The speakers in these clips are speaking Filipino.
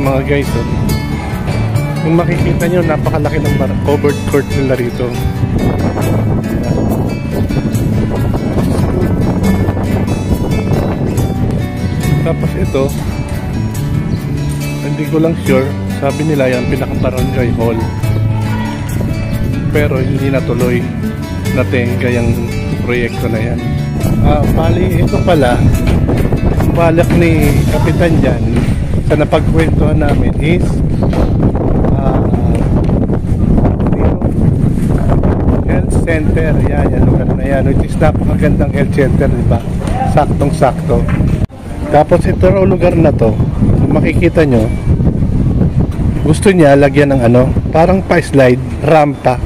mga guys. Oh. Kung makikita nyo, napakalaki ng covered court nila rito. Tapos ito, hindi ko lang sure, sabi nila yan pinaka-barangay hall, pero hindi natuloy natin kayang proyekto na yan. Bali ito pala, balak ni Kapitan dyan sa napagkwentuhan namin is health center. Yan lugar na yan, which is napakagandang health center, diba? Saktong sakto. Tapos ito raw lugar na to, kung makikita nyo, gusto niya lagyan ng ano, parang pa-slide, rampa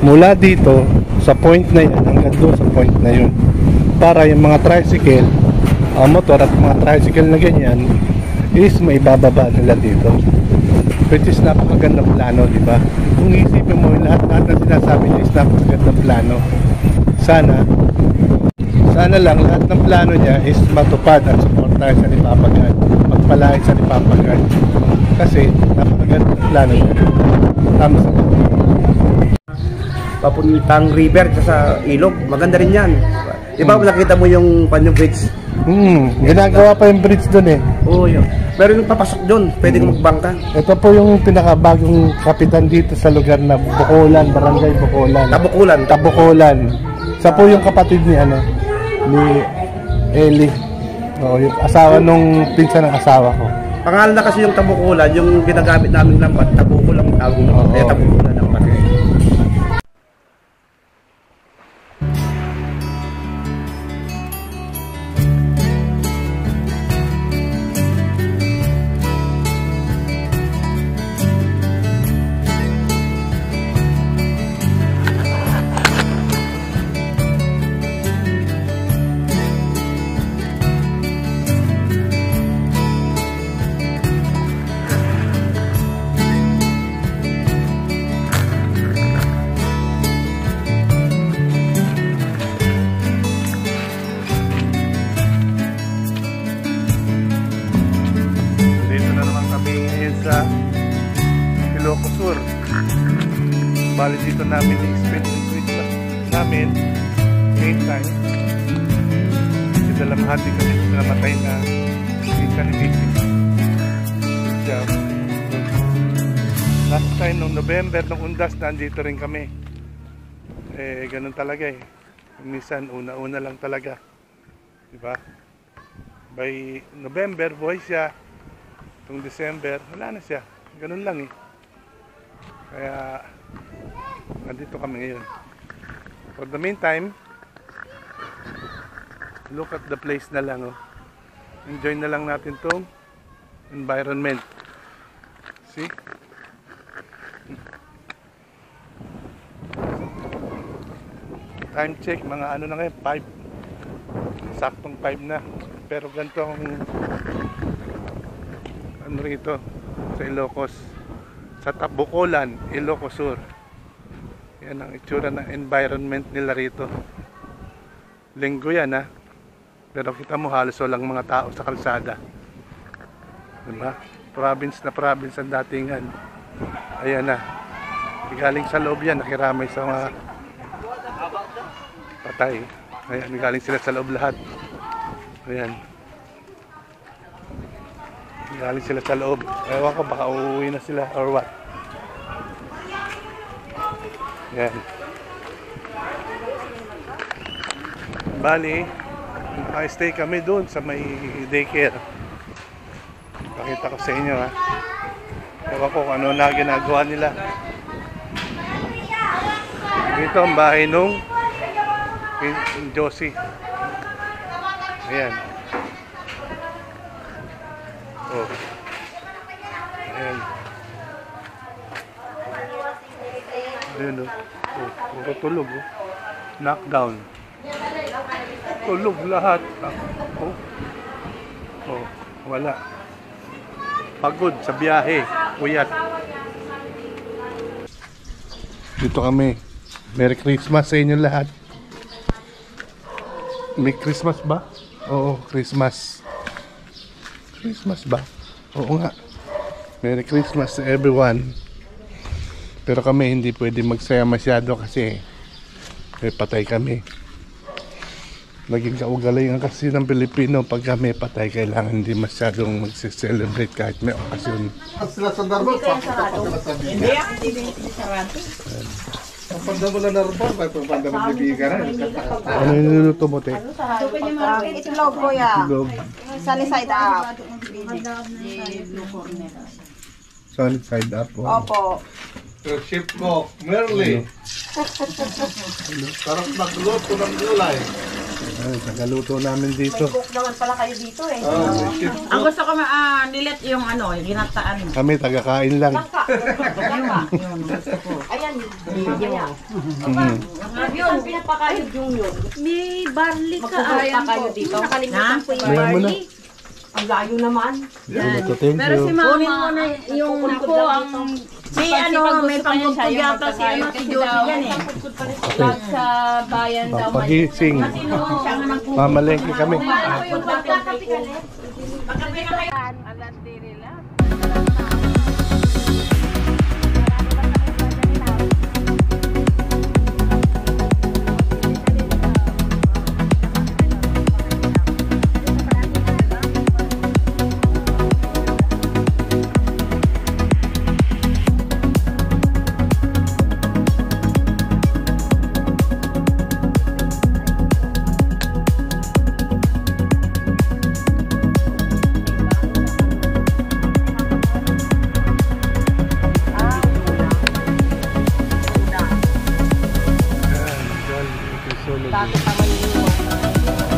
mula dito sa point na yan hanggang doon sa point na yun, para yung mga tricycle, motor at mga tricycle na ganyan is maibababa nila dito, which is napakagandang plano, diba? Kung isipin mo, lahat na sinasabi niya is napakagandang plano. Sana lang lahat ng plano niya is matupad at suportahan sa Lipapagan, magpalain sa Lipapagan, kasi napakaganda ng plano niya. Tama sa papuntang river sa ilog, maganda rin yan. Diba nakita mo yung bridge? Ginagawa pa yung bridge doon eh. Oo, yun. Pero yung papasok doon, pwede kang magbangka. Ito po yung pinakabagong kapitan dito sa lugar na Bukulan, Barangay Bukulan. Tabukulan. Sa po yung kapatid ni ni Eli. Yung asawa nung pinsan ng asawa ko. Pangalan na kasi yung Tabukulan, yung ginagamit namin lambat, Tabukulan tawag ng Tabukulan ng pati. Ilocos Sur. Bali dito namin i-spend yung Christmas namin main time. Kasi dalamhati kasi namatay na minsan ni Vicky. Last time nung November, nung undas, nandito rin kami. Ganun talaga eh. Minsan una-una lang talaga, diba? By November buhay siya. Itong December wala na siya. Ganun lang eh. Kaya nandito kami ngayon. For the meantime, look at the place na lang. Enjoy na lang natin tong environment. See? Time check, mga ano na ngayon, 5. Saktong 5 na. Pero ganito ang ano rito sa Ilocos, sa Tabukulan, Ilocos Sur. Yan ang itsura ng environment nila rito. Linggo yan ha, pero kita mo halos walang mga tao sa kalsada, diba? Province na province ang datingan. Ayan na, galing sa loob yan, nakiramay sa mga patay. Ayan, galing sila sa loob lahat. Ayan, galing sila sa loob. Ewan ko, baka uuwi na sila or what. Yan. Bali, naka-stay kami doon sa may daycare. Pakita ko sa inyo ha. Ewan ko kung ano na ginagawa nila. Dito ang bahay nung Josie. Ayan. Oh. Ayan. Ayan o. Oh. Puro tulog o. Knockdown. Tulog lahat. Oh. Oh. Wala. Pagod sa biyahe. Uyat. Dito kami. Merry Christmas sa inyo lahat. May Christmas ba? Oo, Christmas. Christmas ba? Oo nga. Merry Christmas to everyone. Pero kami hindi pwede magsaya masyado kasi patay kami. Naging kaugalingan kasi ng Pilipino pag kami patay, kailangan hindi masyadong mag-celebrate kahit may okasyon. Sila sa Darbo, Hindi, hindi sarado. ang panda mo na Darbo, may panda mo bibigan na. Ano yung niluluto mo, te? Itlog ko ya. Itlog. Sunny side up. Solid side up. Oh. Opo. Ship ko, Merly. Parang nagluto ng gulay. Ay, tagaluto namin dito. Cook naman pala kayo dito eh. Ship Ang gusto ko nilet yung yung ginataan. Kami tagakain lang. Langka. Langka. Ayan. Mamaya. Yun, pinapakayod yung yun. May barley ka. Magpapakayo dito. Nakalimutan ko yung Ayan mo na. barley. Ang layo naman. Thank Pero si you. Kunin mo na yung ako may may pangkugtog yata si si Josie yan eh. Lahat sa bayan daw. Pagising. Mamalengke kami.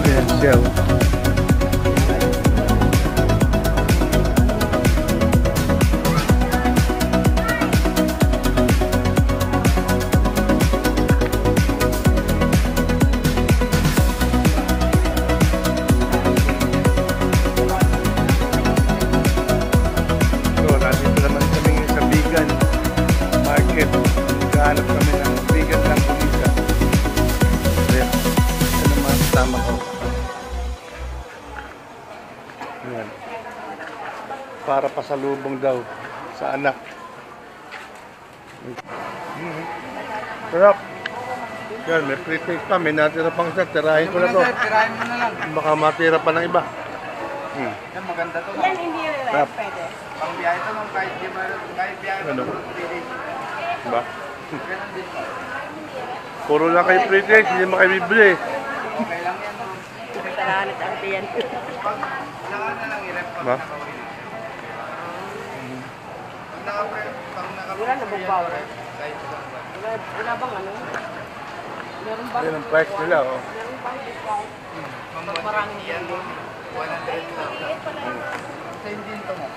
Ayan siya. So, nandito naman kami sa Bigan Market. Naghahanap kami ng Bigan lang kumisa. Ayan. Ito naman tama ko. Ayan. Para pasalubong daw sa anak. Sarap. Yan, may pre-taste pa. May natira pang isa. Tirahin ko na to. Tirahin mo na lang. Baka matira pa ng iba. Yan, maganda to. Yan, hindi rin Sarap. pwede. Pang biyahe to, kahit biyahe Ano? mo. Diba? Puro lang kayo pre-taste. Hindi mo kayo bibili. Okay lang yan. Talahanit ang tiyan. Kailangan na lang i-rep. Diba? Wala na bugbaw. Wala bang ano? Meron bang? Yan ang price nila. Oh. Meron bang discount? Marami yan. 100 lang. Sa hindi ito mo.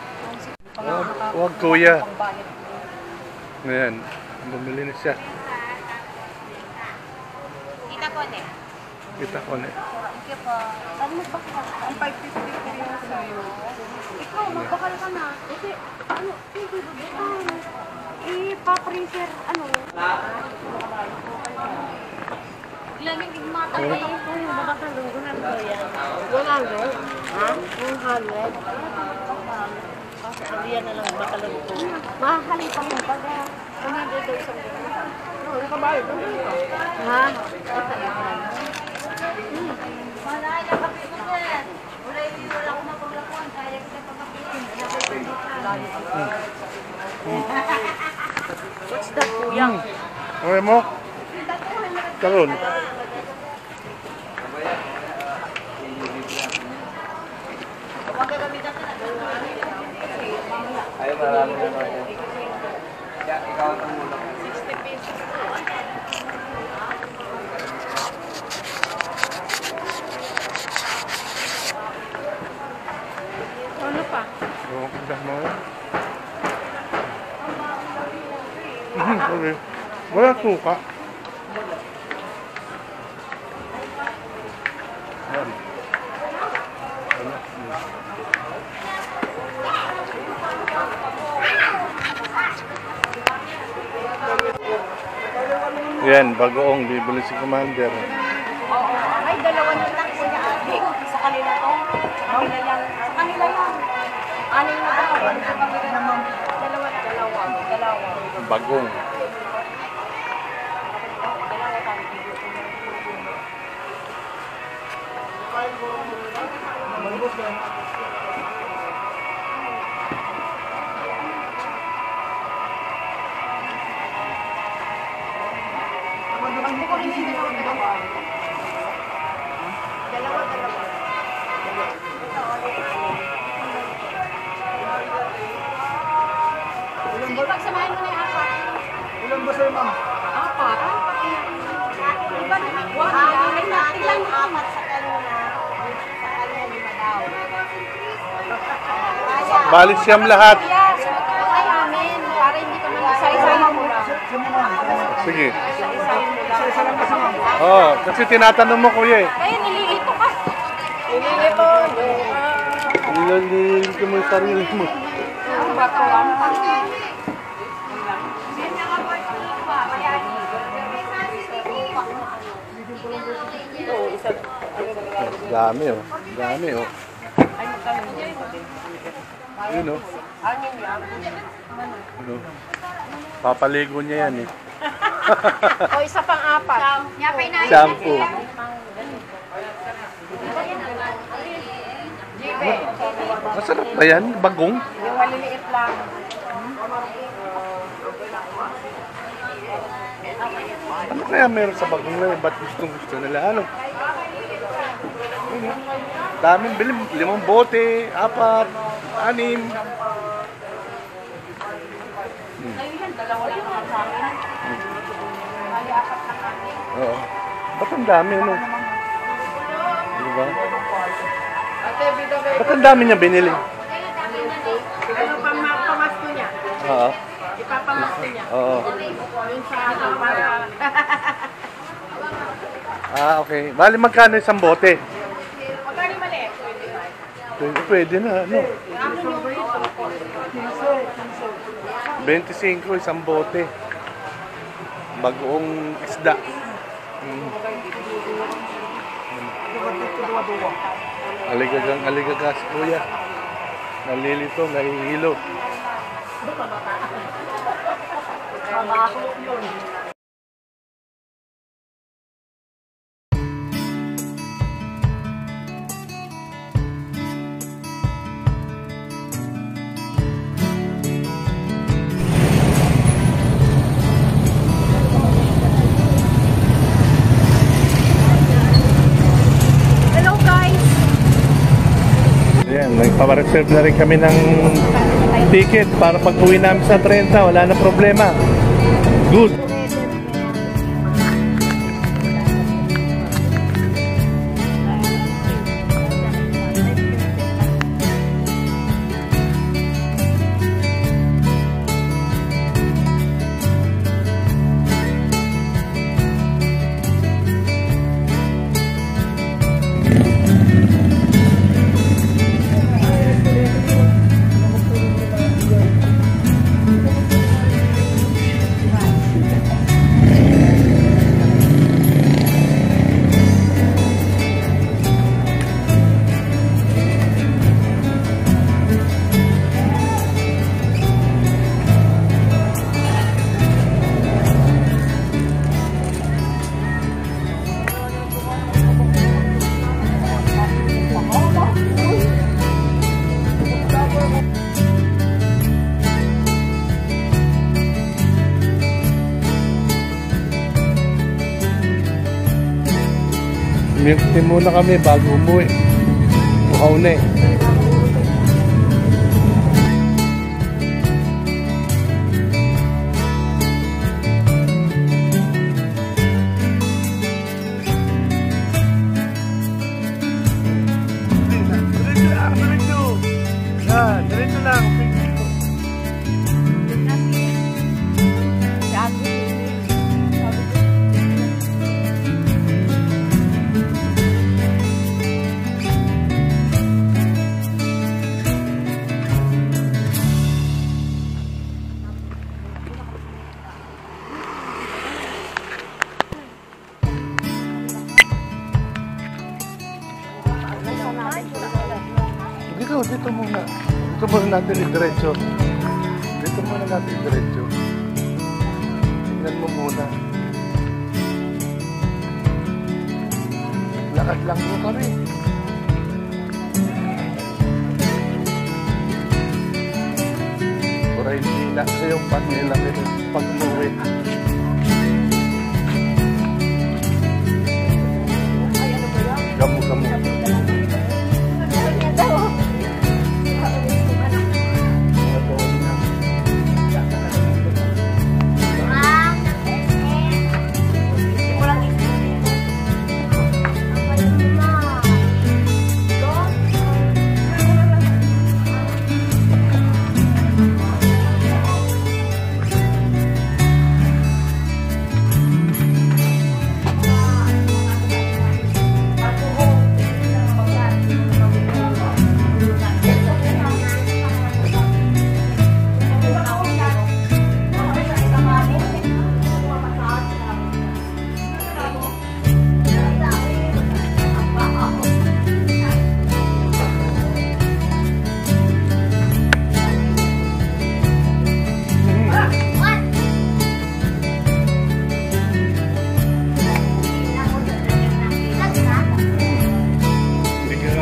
Huwag kuya. Ayan. Bumili na siya. Kita ko ne. Kita ko na. Okay po. Ano magbakal? Ang 550 kayo sa'yo. Ikaw, magbakal ka na. Kasi, ano, hindi ba? Pa-freezer, ano? Lamig igmata pa yung kung makatalong ko na ko yan. 100? Ha? 100? Kasi aliyan na lang bakalong ko. Mahali pa mo pag 100 daw isang buwan. Ano ka ba? Ha? Wala na kape ko din. Wala ko mapaglakuan. Kaya kita pamakiin. What's that, kuya? Okay mo? Talon. Ayaw, marami naman yan. Kaya ikaw ang tumulong. 60 pesos. Ano pa? Oo, dah mo yan. Okay. Wala suka. Yan. Yan, bagoong bibili si Commander. Oo. Ay, dalawang lang kuya Ate. Sa kanila to. Sa kanila lang. Sa kanila lang. Aning na ba? bagong. Pagsamahin mo na yung apat. Ilan ba sa'yo, ma'am? Apat? Iba naman. Ilan yung apat sa kanina? Sa kanya, 5 daw. Bali siyam lahat. Yes, ay amin. Para hindi ka man isa-isahin mo lang. Sige. Isa-isahin mo lang. Isa lang kasi, ma'am. Oo, kasi tinatanong mo, kuya eh. Ay, nililito ka. Nililito. Nilalilito mo yung sarili mo. Ang bato lang. Dami oh. Dami oh. Yun oh. Ano? Papaligo niya yan eh. O, isa pang apat. Shampoo. Masarap ba yan? Bagong? Yung maliliit lang. Ano kaya meron sa bagong na yun? Ba't gusto nila? Ano? Daming bilim. 5 bote, 4, 6. Dalawa lang naman sa akin. Ay, apat na kami. Oo. Ba't ang dami ano? Diba? Ba't ang dami niya binili? Ano pamasko niya? Oo. Ipapamasko niya. Oo. Yun sa ano, para... Ah, okay. Bali magkano isang bote? Magkano mali? Pwede na, ano? Ano yung ito? 25 isang bote. Bagoong isda. Aligagas, kuya. Nalilito, nahihilo. Hello guys! Ayan, nagpapareserve na rin kami ng ticket para pag-uwi namin sa 30, wala na problema. Good. Mirte muna kami bago umuwi. Bukaw na eh. Diretso lang. Dito muna. Dito muna natin i-diretso. Dito muna natin i-diretso. Tingnan mo muna. Lakad lang mo kami. Para hindi na kayong panilaki pag umuwi. Kamu.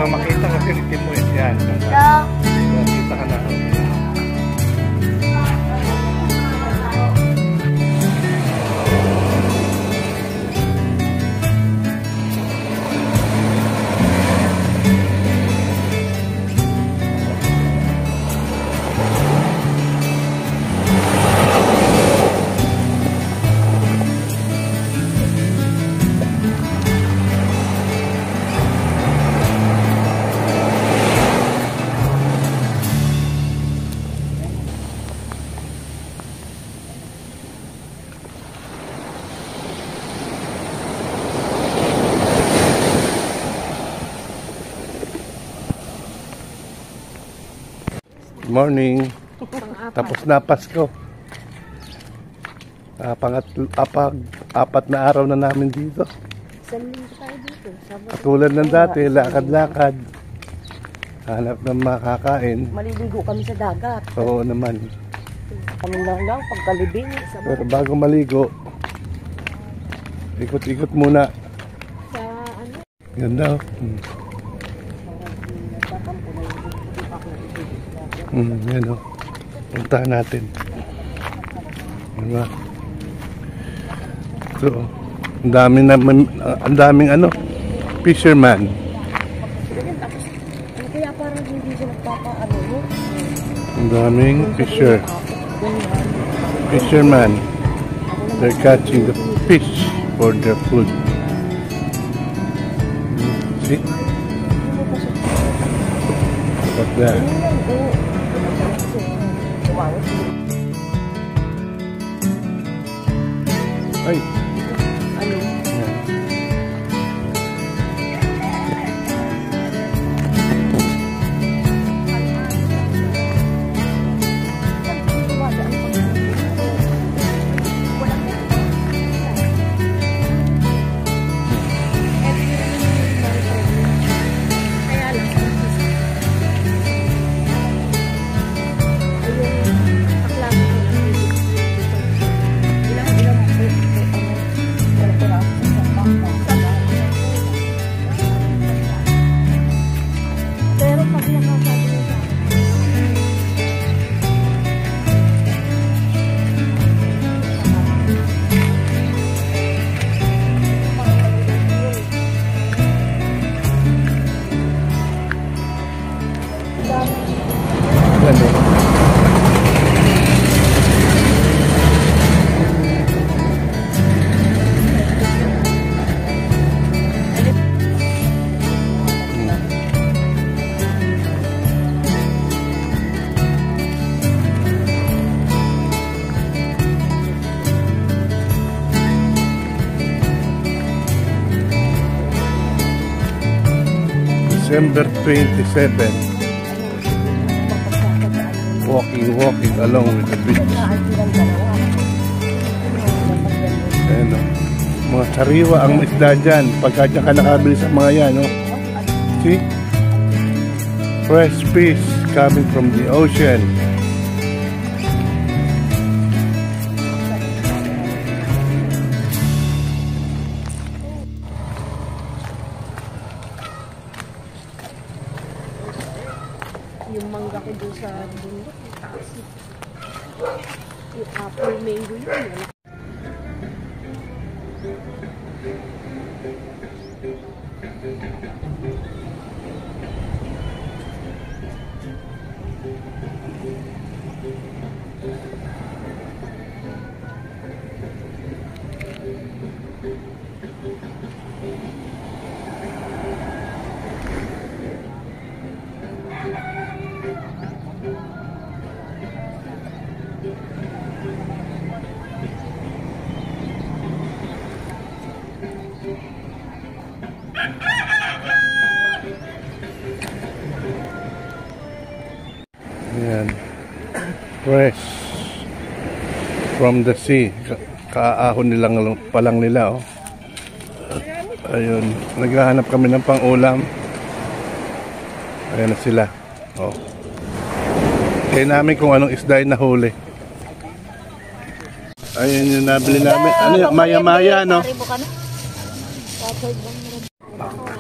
Makita kasi ni Timo yan. Makita ka na. Morning. Tapos na Pasko. Apat na araw na namin dito. Katulad ng dati, lakad-lakad. Hanap ng makakain. Maliligo kami sa dagat. Oo naman. Kami lang pagkalibing. Pero bago maligo, ikot-ikot muna. Sa ano? Ganda. Yan o. Puntahan natin. Diba? So, ang daming ano, fisherman. Kaya parang hindi siya nagpapaano, no? Ang daming fisherman. They're catching the fish for their food. See? What's that? Ay. Ano? Yan. December 27. Walking along with the beach. Ayan o. Mga sariwa ang isda dyan. Pagka dyan ka nakabili sa mga yan, no? See? Fresh fish coming from the ocean. Yung apple mango yun. Ayan. Fresh from the sea. Kaahon nilang palang nila, oh. Ayun, naghahanap kami ng pang-ulam. Ayan na sila, oh. Kaya namin kung anong isda yung nahuli. Ayun yung nabili namin. Ano yung maya-maya, no?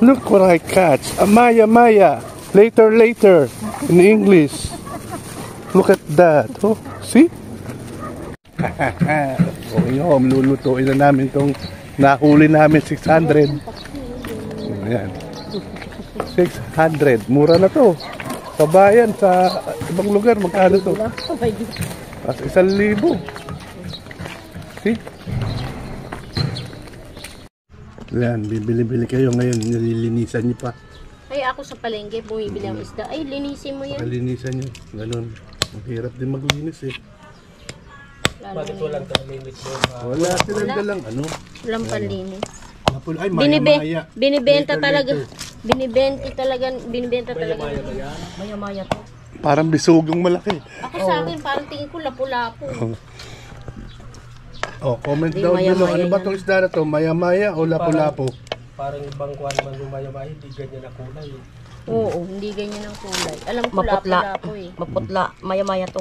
Look what I catch. A maya-maya. Later, later. In English. Look at that. Oh, see? Okay, oh, lulutuin na namin itong nahuli namin, 600. Ayan. 600. Mura na to. Sa bayan, sa ibang lugar, magkano to? Kasi 1,000. See? Ayan, bibili-bili kayo ngayon. Nililinisan niyo pa. Ay, ako sa palengke, bumibili ang isda. Ay, linisin mo yan. Palinisan niyo. Ganun. Ang hirap din maglinis eh. Bakit walang limit doon? Wala silang dalang ano. Walang panlinis. Ay, maya-maya. Binibenta Later, talaga. later. Binibenta talaga. Maya-maya to. Parang bisugong malaki. Ako sa akin, parang tingin ko lapu-lapu. Oh, comment Di down below. maya-maya Ano ba yan. itong isda na to? Maya-maya o lapu-lapu? Parang ibang kuwan man lumaya-maya, hindi ganyan na kulay. Oo, hindi ganyan ang kulay. Alam ko Maputla. lapu-lapu eh. Maputla. Maya-maya to.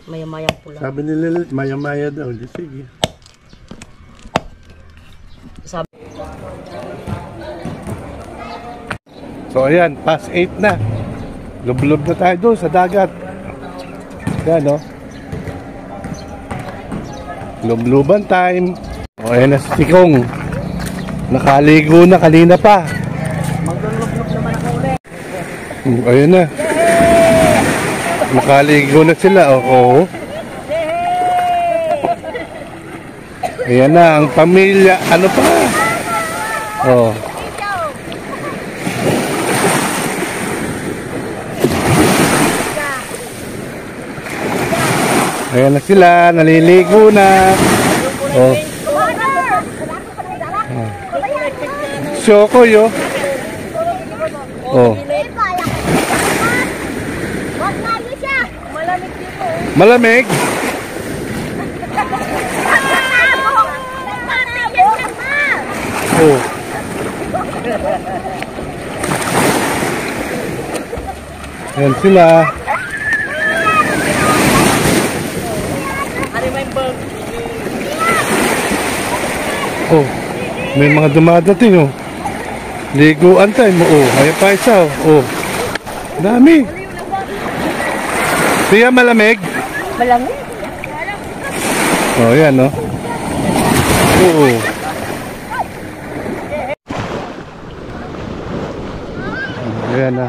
Maya-maya pula. Sabi ni Lilit, maya-maya daw. Di, sige. Sabi. So ayan, past 8 na. Lublob na tayo doon sa dagat. Yan, no? Lubluban time. O ayan na si Tikong. Nakaligo na kanina pa. Ayan na. Nakaligo na sila. Oo. Ayan na ang pamilya. Ano pa? Oh. Ayan na sila. Naliligo na. Oh. Shoko yo. Oh. Malamig? Oh. Ayan sila. Oh. May mga dumadating, oh. Liguan time, oh. Ayan pa isa, oh. Dami. Siya malamig? Malamig? Oh, yan, no? Oo. Ayan na.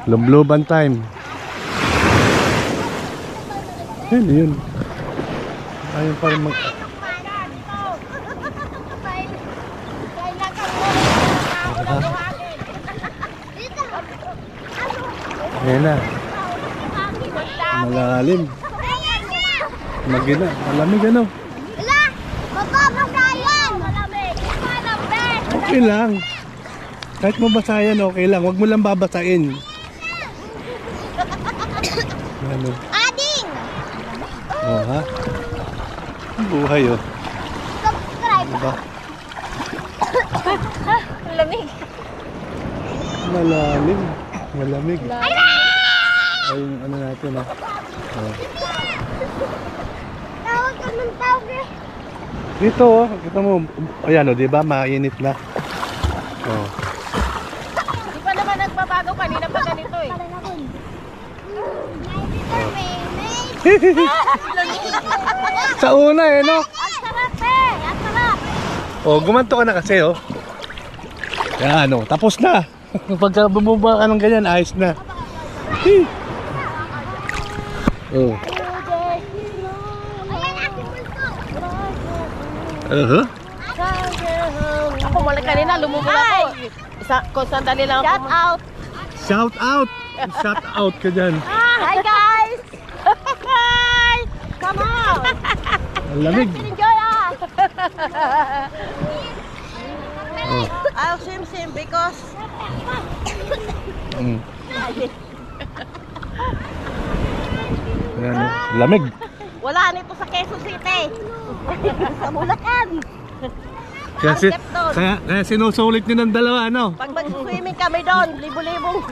Lubluban time. Yan, yun. Ayun pa rin mag... Ayan na. Malalim. Magina. Malamig ano? Wala! Mababasayan! Malamig! Malamig! Okay lang. Kahit mabasayan, okay lang. Huwag mo lang babasain. Ano? Ading! Oh, ha? Buhay, oh. Subscribe! Diba? Malamig! Malalim. Malamig. Ay, yung ano natin, ha? Oh. Tawag ka ng tawag eh! Dito, oh. Kita mo. Ayan, oh. Diba? Mainit na. Oh. Di pa naman nagbabago. Kanina pa ganito eh. Sa una eh, no? Ang sarap eh! Ang sarap! Oh, gumanto ka na kasi, oh. Yan, oh. Tapos na. Pagka bumaba ka ng ganyan, ayos na. Oh. Ako mali kanina, lumubog ako. Kung sandali lang ako. Shout out! Shout out! Shout out ka dyan. Hi guys! Hi! Come on! Ang lamig. Enjoy ah! I'll swim because Mm. Yan, oh. Lamig. Wala nito sa Quezon City! Sa Bulacan! Kaya sinusulit nyo ng dalawa, ano? Pag mag-swimming kami doon, libo-libong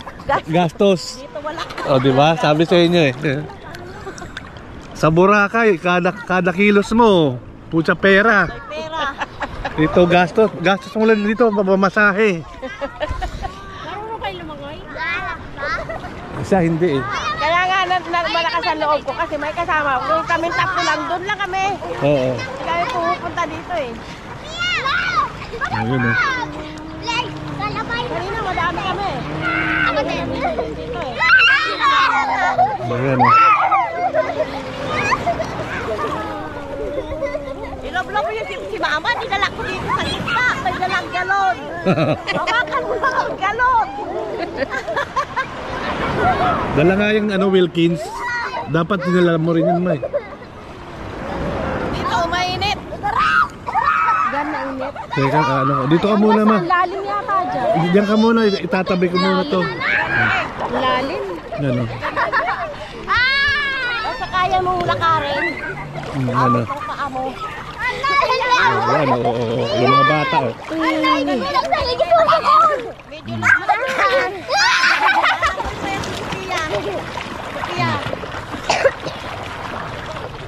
Gastos. dito wala. O, di ba? Sabi sa inyo eh. Sa Boracay, kada kilos mo, pucha pera. May pera. Dito gastos. Gastos mo lang dito, mamasahe. Marunong kayo lumangoy? Isa hindi eh. kaya nga malakas ang loob ko kasi may kasama. Kung kami tatlo lang, doon lang kami. Oo. Hindi kami pupunta dito eh. Ayun eh. Kanina madami kami. Ako din. Dito eh. Ayun eh. Iloblob mo yung si Mama, dinala ko dito sa gitna. May dalang galon. Mabakan mo lang ang galon. Dala nga yung ano, Wilkins. Dapat dinala mo rin yun, May. Dito mainit. Teka, ano, dito ka muna, Ma. Lalim yata dyan. Diyan ka muna, itatabi ko muna to. Lalim. Ano? Basta kaya mong lakarin. Ano? Ang paa mo. Ayan, oo. Yung mga bata, oh. Medyo lang.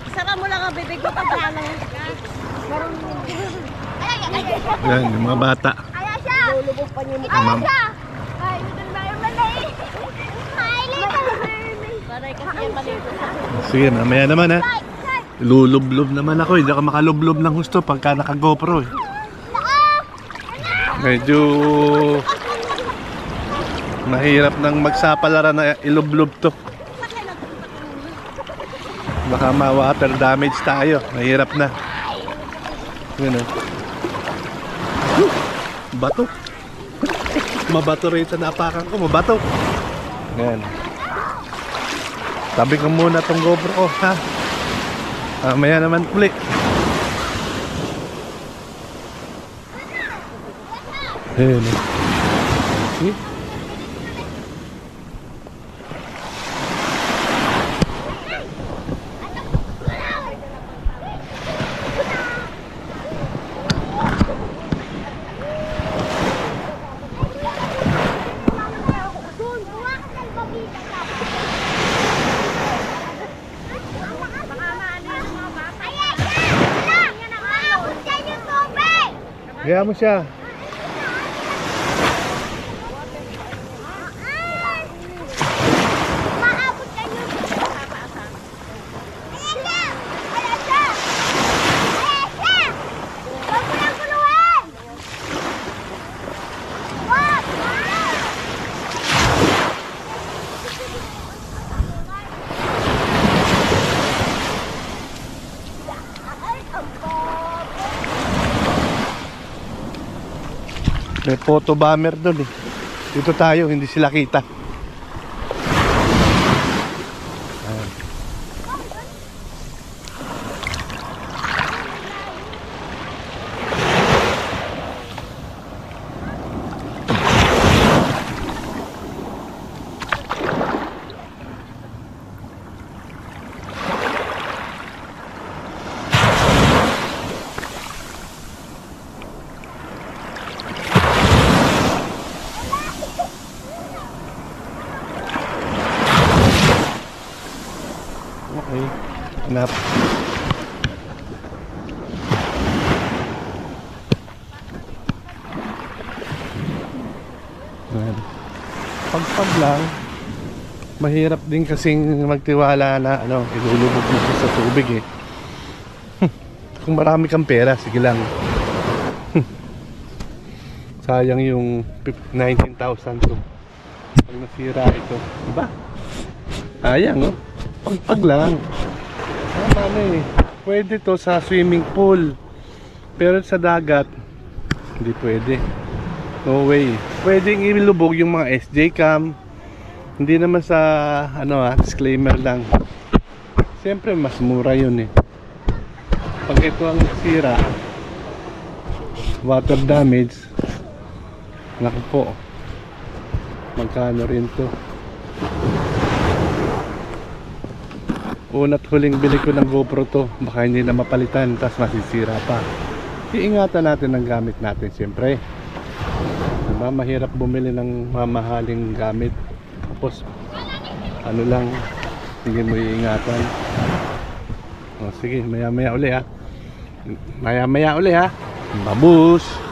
Isara mo lang ang bibig mo pag ano. Ayan, yung mga bata. Kaya siya! Lulubog pa niyo mukha. Ma'am. Ay, little mermaid! Hi, little mermaid! Sanay kasi yan maligo sa Sige, mamaya naman, ha. Lulublob naman ako, hindi ako makalublob ng gusto pagka naka-GoPro eh. Medyo mahirap nang magsapalaran na ilublob to. Baka ma-water damage tayo, mahirap na. Yun oh. Bato. Mabato rin sa napakan ko, mabato. Yan. Tabi ko muna tong GoPro ko, ha. Maya naman uli. Ayan eh. See? Kaya mo siya. May photo bomber doon eh. Dito tayo, hindi sila kita. Ayan. Okay, enough. Ayan. Pagpag lang. Mahirap din kasing magtiwala na ilulubog mo siya sa tubig eh. Kung marami kang pera, sige lang. Sayang yung 19,000 to. Pag nasira ito, diba? Sayang, oh. Pagpag lang. Tama na eh. Pwede to sa swimming pool. Pero sa dagat, hindi pwede. No way. Pwedeng ilubog yung mga SJ cam. Hindi naman sa disclaimer lang. Siyempre mas mura yun eh. Pag ito ang sira, water damage, naku po, magkano rin to. Una't huling bili ko ng GoPro to, baka hindi na mapalitan, tas masisira pa. Iingatan natin ang gamit natin siyempre. Diba? Mahirap bumili ng mamahaling gamit, tapos lang, hindi mo iingatan. O sige, maya maya uli ha. Babush!